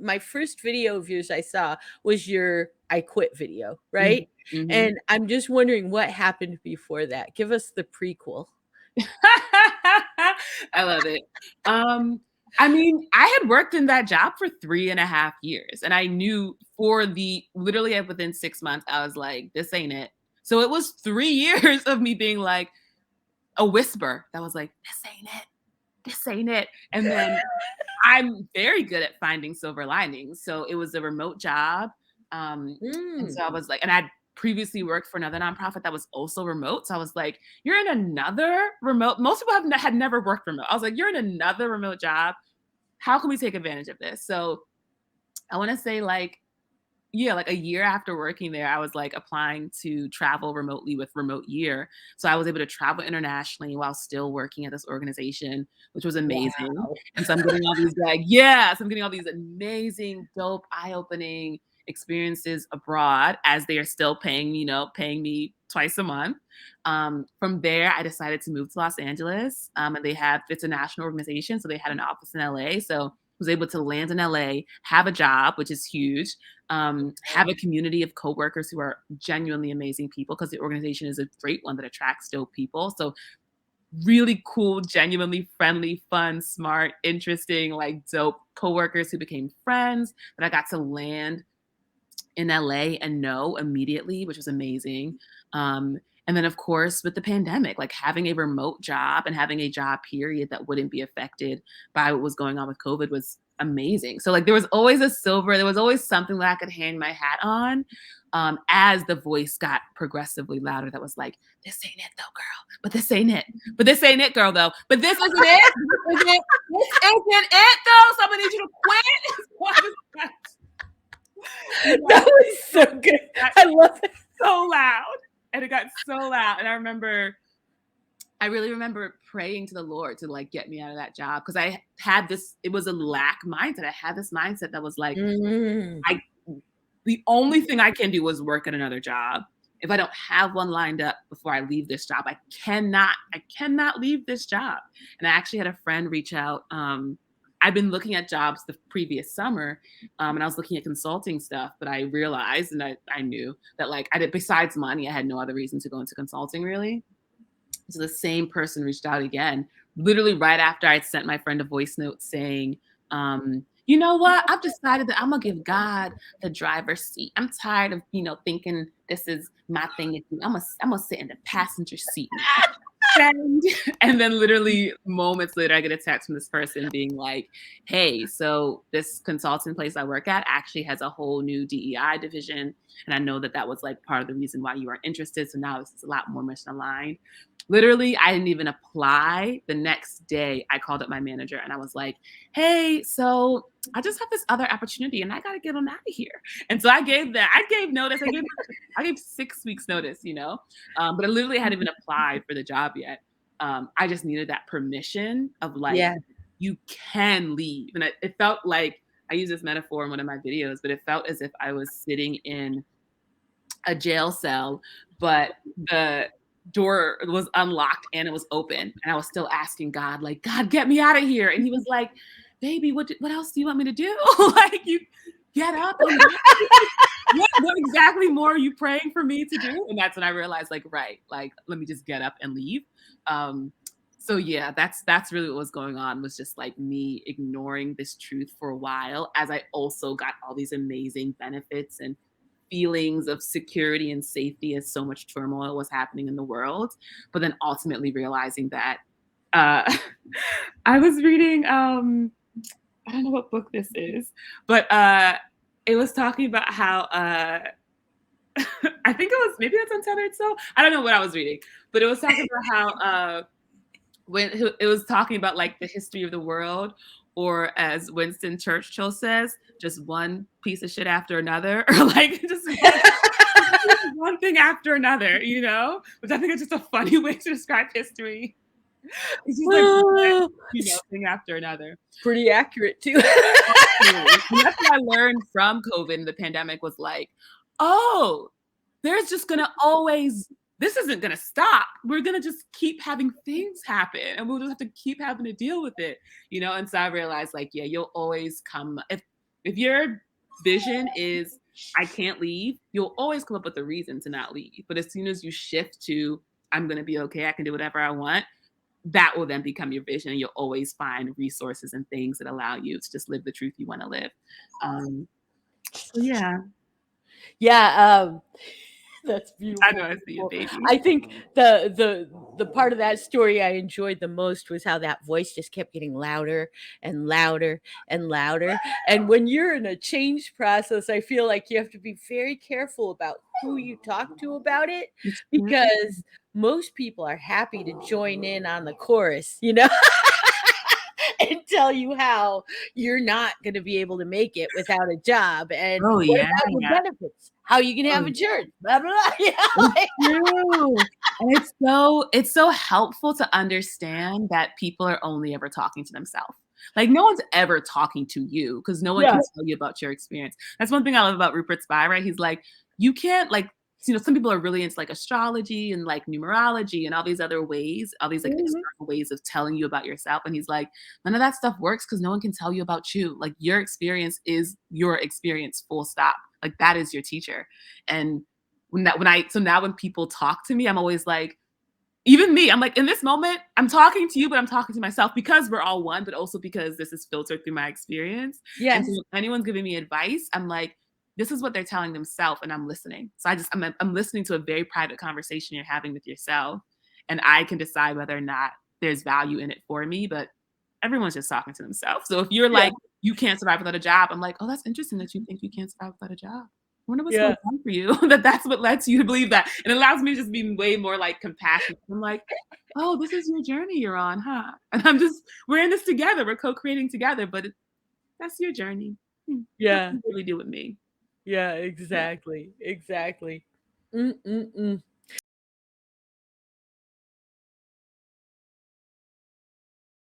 my first video of yours I saw was your I quit video, Mhm, right? mhm. And I'm just wondering what happened before that. Give us the prequel. I love it. I mean, I had worked in that job for 3.5 years, and I knew literally within 6 months, I was like, "This ain't it." So it was 3 years of me being like a whisper that was like, "This ain't it. This ain't it." And then I'm very good at finding silver linings. So it was a remote job. And Mm. so I was like, and I'd previously worked for another nonprofit that was also remote. So I was like, you're in another remote. Most people had never worked remote. I was like, you're in another remote job. How can we take advantage of this? So I want to say like a year after working there, I was like applying to travel remotely with Remote Year. So I was able to travel internationally while still working at this organization, which was amazing. Wow. And so I'm getting all these so I'm getting all these amazing, dope, eye-opening experiences abroad as they are still paying me twice a month. From there, I decided to move to Los Angeles. And it's a national organization, so they had an office in LA. So I was able to land in LA, have a job, which is huge, have a community of coworkers who are genuinely amazing people because the organization is a great one that attracts dope people. So really cool, genuinely friendly, fun, smart, interesting, like dope coworkers who became friends that I got to land in LA and know immediately, which was amazing. And then, of course, with the pandemic, like having a remote job and having a job period that wouldn't be affected by what was going on with COVID was amazing. So, like, there was always there was always something that I could hang my hat on as the voice got progressively louder that was like, this ain't it, though, girl. But this ain't it. But this ain't it, girl, though. But this isn't it. This isn't it. This isn't it, though. So I'm going to need you to quit. That was so good. I love it. So loud. And it got so loud. And I really remember praying to the Lord to like get me out of that job because it was a lack mindset. I had this mindset that was like, Mm. the only thing I can do is work at another job. If I don't have one lined up before I leave this job, I cannot leave this job. And I actually had a friend reach out. I'd been looking at jobs the previous summer, and I was looking at consulting stuff, but I realized and I knew that besides money, I had no other reason to go into consulting really. So the same person reached out again, literally right after I'd sent my friend a voice note saying, you know what? I've decided that I'm gonna give God the driver's seat. I'm tired of, thinking this is my thing to do. I'm gonna sit in the passenger seat now. And then literally moments later, I get a text from this person being like, hey, so this consulting place I work at actually has a whole new DEI division. And I know that that was like part of the reason why you are interested. So now this is a lot more mission aligned. Literally, I didn't even apply. The next day, I called up my manager and I was like, hey, so I just have this other opportunity and I got to get on out of here. And so I gave notice. I gave 6 weeks notice, but I literally hadn't even applied for the job yet. I just needed that permission of like, Yeah. you can leave. And it felt like, I use this metaphor in one of my videos, but it felt as if I was sitting in a jail cell, but the door was unlocked and it was open. And I was still asking God, like, God, get me out of here. And he was like, baby, what else do you want me to do? Like, you get up and what exactly more are you praying for me to do? And that's when I realized, like, right, like, let me just get up and leave. So yeah, that's really what was going on, was just like me ignoring this truth for a while as I also got all these amazing benefits and feelings of security and safety as so much turmoil was happening in the world. But then ultimately realizing that I was reading, I don't know what book this is, but it was talking about how I think maybe it's Untethered Soul. I don't know what I was reading, but it was talking about how when it was talking about like the history of the world, or as Winston Churchill says, just one piece of shit after another, or like just one thing after another, which I think is just a funny way to describe history. It's just like one, thing after another. Pretty accurate too. That's what I learned from COVID and the pandemic was like, oh, there's just gonna always, this isn't gonna stop. We're gonna just keep having things happen and we'll just have to keep having to deal with it, And so I realized like, yeah, you'll always come, If your vision is, I can't leave, you'll always come up with a reason to not leave. But as soon as you shift to, I'm going to be okay, I can do whatever I want, that will then become your vision. And you'll always find resources and things that allow you to just live the truth you want to live. So yeah. Yeah, that's I beautiful, know I see a beautiful. baby. I think the part of that story I enjoyed the most was how that voice just kept getting louder and louder and louder. And when you're in a change process, I feel like you have to be very careful about who you talk to about it, It's true. because most people are happy to join in on the chorus, you know, and tell you how you're not going to be able to make it without a job. And Oh what yeah. about your benefits? How you can have Oh, insurance? Blah, blah, blah. You know, it's true. And it's so helpful to understand that people are only ever talking to themselves. Like no one's ever talking to you because no one yeah. can tell you about your experience. That's one thing I love about Rupert Spy, right? He's like, you can't like, some people are really into like astrology and like numerology and all these other ways, all these like Mhm. external ways of telling you about yourself. And he's like, none of that stuff works because no one can tell you about you. Like your experience is your experience, full stop. Like that is your teacher. And so now when people talk to me, I'm always like, even me, I'm like, in this moment, I'm talking to you, but I'm talking to myself because we're all one, but also because this is filtered through my experience. And so Yes. if anyone's giving me advice, I'm like, this is what they're telling themselves, and I'm listening. So I'm listening to a very private conversation you're having with yourself, and I can decide whether or not there's value in it for me. But everyone's just talking to themselves. So if you're Yeah. like, you can't survive without a job, I'm like, oh, that's interesting that you think you can't survive without a job. I wonder what's going Yeah. on for you that's what lets you to believe that. And it allows me to just be way more like compassionate. I'm like, oh, this is your journey you're on, huh? And we're in this together. We're co-creating together, but that's your journey. Yeah. Nothing to really do with me. Yeah. Yeah. Exactly. Exactly. Mm-mm-mm.